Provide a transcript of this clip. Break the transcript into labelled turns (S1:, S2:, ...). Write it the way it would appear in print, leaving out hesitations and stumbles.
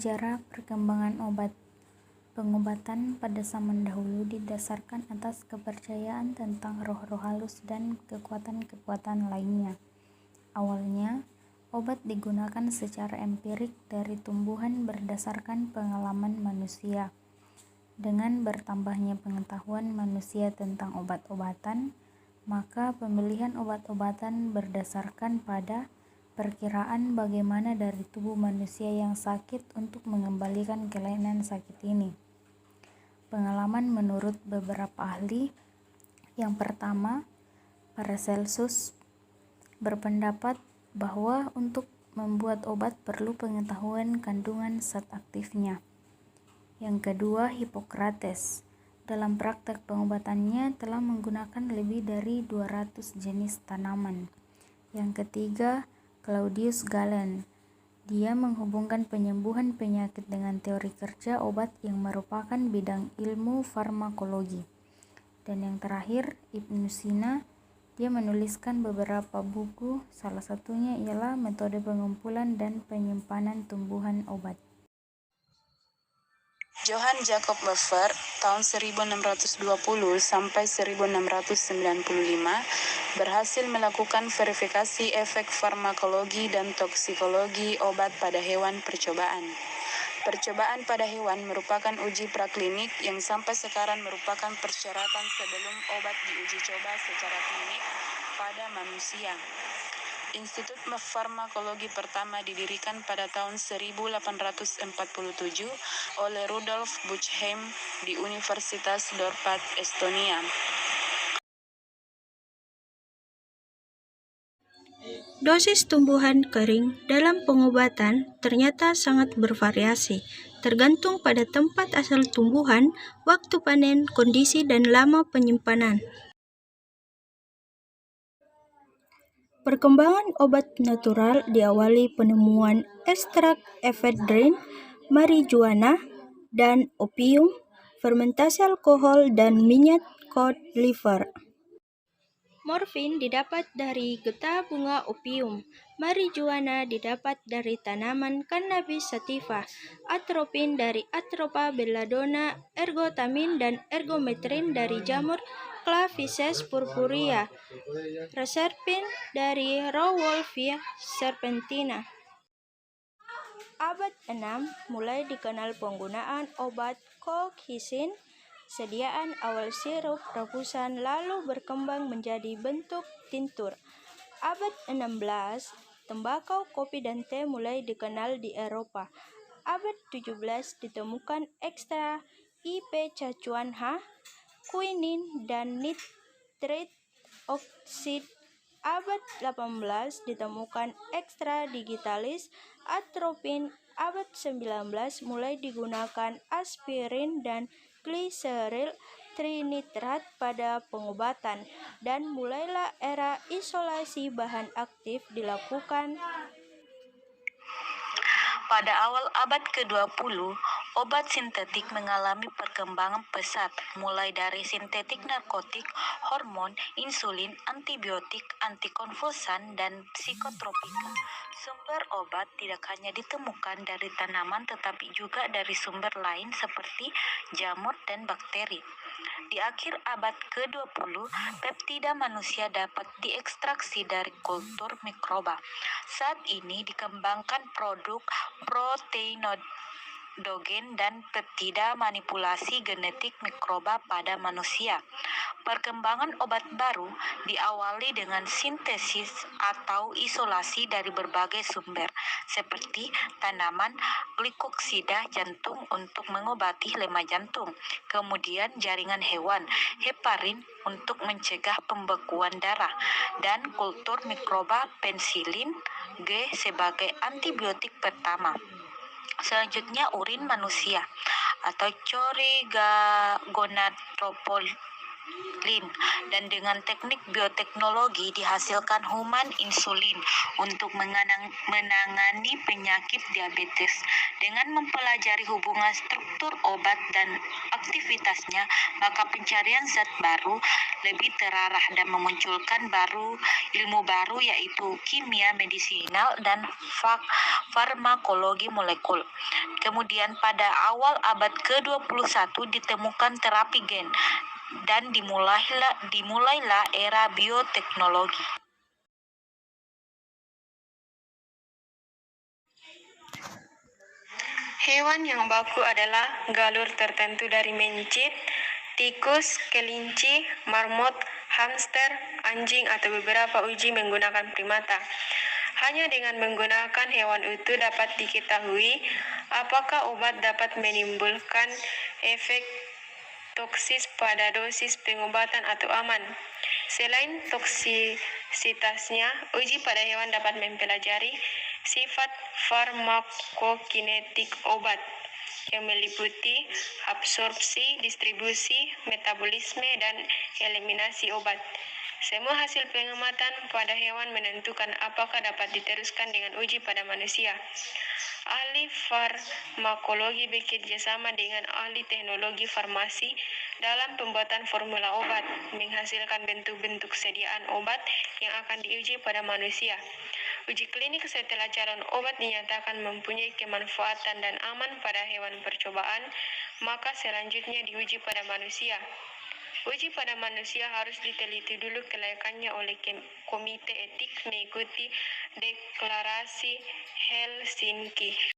S1: Sejarah perkembangan pengobatan pada zaman dahulu didasarkan atas kepercayaan tentang roh-roh halus dan kekuatan-kekuatan lainnya. Awalnya, obat digunakan secara empirik dari tumbuhan berdasarkan pengalaman manusia. Dengan bertambahnya pengetahuan manusia tentang obat-obatan, maka pemilihan obat-obatan berdasarkan pada perkiraan bagaimana dari tubuh manusia yang sakit untuk mengembalikan kelainan sakit ini. Pengalaman menurut beberapa ahli. Yang pertama, Paracelsus berpendapat bahwa untuk membuat obat perlu pengetahuan kandungan zat aktifnya. Yang kedua, Hippocrates dalam praktek pengobatannya telah menggunakan lebih dari 200 jenis tanaman. Yang ketiga, Claudius Galen. Dia menghubungkan penyembuhan penyakit dengan teori kerja obat yang merupakan bidang ilmu farmakologi. Dan yang terakhir, Ibnu Sina. Dia menuliskan beberapa buku, salah satunya ialah Metode Pengumpulan dan Penyimpanan Tumbuhan Obat.
S2: Johann Jakob Weber tahun 1620 sampai 1695 berhasil melakukan verifikasi efek farmakologi dan toksikologi obat pada hewan percobaan. Percobaan pada hewan merupakan uji praklinik yang sampai sekarang merupakan persyaratan sebelum obat diuji coba secara klinik pada manusia. Institut Farmakologi pertama didirikan pada tahun 1847 oleh Rudolf Buchheim di Universitas Dorpat, Estonia.
S3: Dosis tumbuhan kering dalam pengobatan ternyata sangat bervariasi, tergantung pada tempat asal tumbuhan, waktu panen, kondisi, dan lama penyimpanan. Perkembangan obat natural diawali penemuan ekstrak efedrin, marijuana, dan opium, fermentasi alkohol, dan minyak cod liver. Morfin didapat dari getah bunga opium, marijuana didapat dari tanaman cannabis sativa, atropin dari Atropa belladonna, ergotamin dan ergometrin dari jamur Clavices purpurea, reserpin dari Rauwolfia serpentina. Abad 6 mulai dikenal penggunaan obat colchicine. Sediaan awal sirup rebusan lalu berkembang menjadi bentuk tintur. Abad 16, tembakau, kopi, dan teh mulai dikenal di Eropa. Abad 17 ditemukan ekstrak Ipecacuanha, quinin, dan nitrit oksid. Abad 18 ditemukan ekstra digitalis, atropin. Abad 19 mulai digunakan aspirin dan gliseril trinitrat pada pengobatan, dan mulailah era isolasi bahan aktif dilakukan.
S2: Pada awal abad ke-20, obat sintetik mengalami perkembangan pesat, mulai dari sintetik narkotik, hormon, insulin, antibiotik, antikonvulsan, dan psikotropika. Sumber obat tidak hanya ditemukan dari tanaman tetapi juga dari sumber lain seperti jamur dan bakteri. Di akhir abad ke-20, peptida manusia dapat diekstraksi dari kultur mikroba. Saat ini dikembangkan produk proteinodogen dan peptida manipulasi genetik mikroba pada manusia. Perkembangan obat baru diawali dengan sintesis atau isolasi dari berbagai sumber, seperti tanaman glikoksida jantung untuk mengobati lemah jantung, kemudian jaringan hewan, heparin untuk mencegah pembekuan darah, dan kultur mikroba pensilin G sebagai antibiotik pertama. Selanjutnya urin manusia atau Choriga gonadotropin
S4: dan dengan teknik bioteknologi dihasilkan human insulin untuk menangani penyakit diabetes. Dengan mempelajari hubungan struktur obat dan aktivitasnya, maka pencarian zat baru lebih terarah dan memunculkan ilmu baru, yaitu kimia medisinal dan farmakologi molekul. Kemudian pada awal abad ke-21 ditemukan terapi gen dan dimulailah era bioteknologi.
S3: Hewan yang baku adalah galur tertentu dari mencit, tikus, kelinci, marmot, hamster, anjing, atau beberapa uji menggunakan primata. Hanya dengan menggunakan hewan utuh dapat diketahui apakah obat dapat menimbulkan efek toksis pada dosis pengobatan atau aman. Selain toksisitasnya, uji pada hewan dapat mempelajari sifat farmakokinetik obat yang meliputi absorpsi, distribusi, metabolisme, dan eliminasi obat. Semua hasil pengamatan pada hewan menentukan apakah dapat diteruskan dengan uji pada manusia. Ahli farmakologi bekerja sama dengan ahli teknologi farmasi dalam pembuatan formula obat, menghasilkan bentuk-bentuk sediaan obat yang akan diuji pada manusia. Uji klinik setelah calon obat dinyatakan mempunyai kemanfaatan dan aman pada hewan percobaan, maka selanjutnya diuji pada manusia. Uji pada manusia harus diteliti dulu kelayakannya oleh Komite Etik mengikuti Deklarasi Helsinki.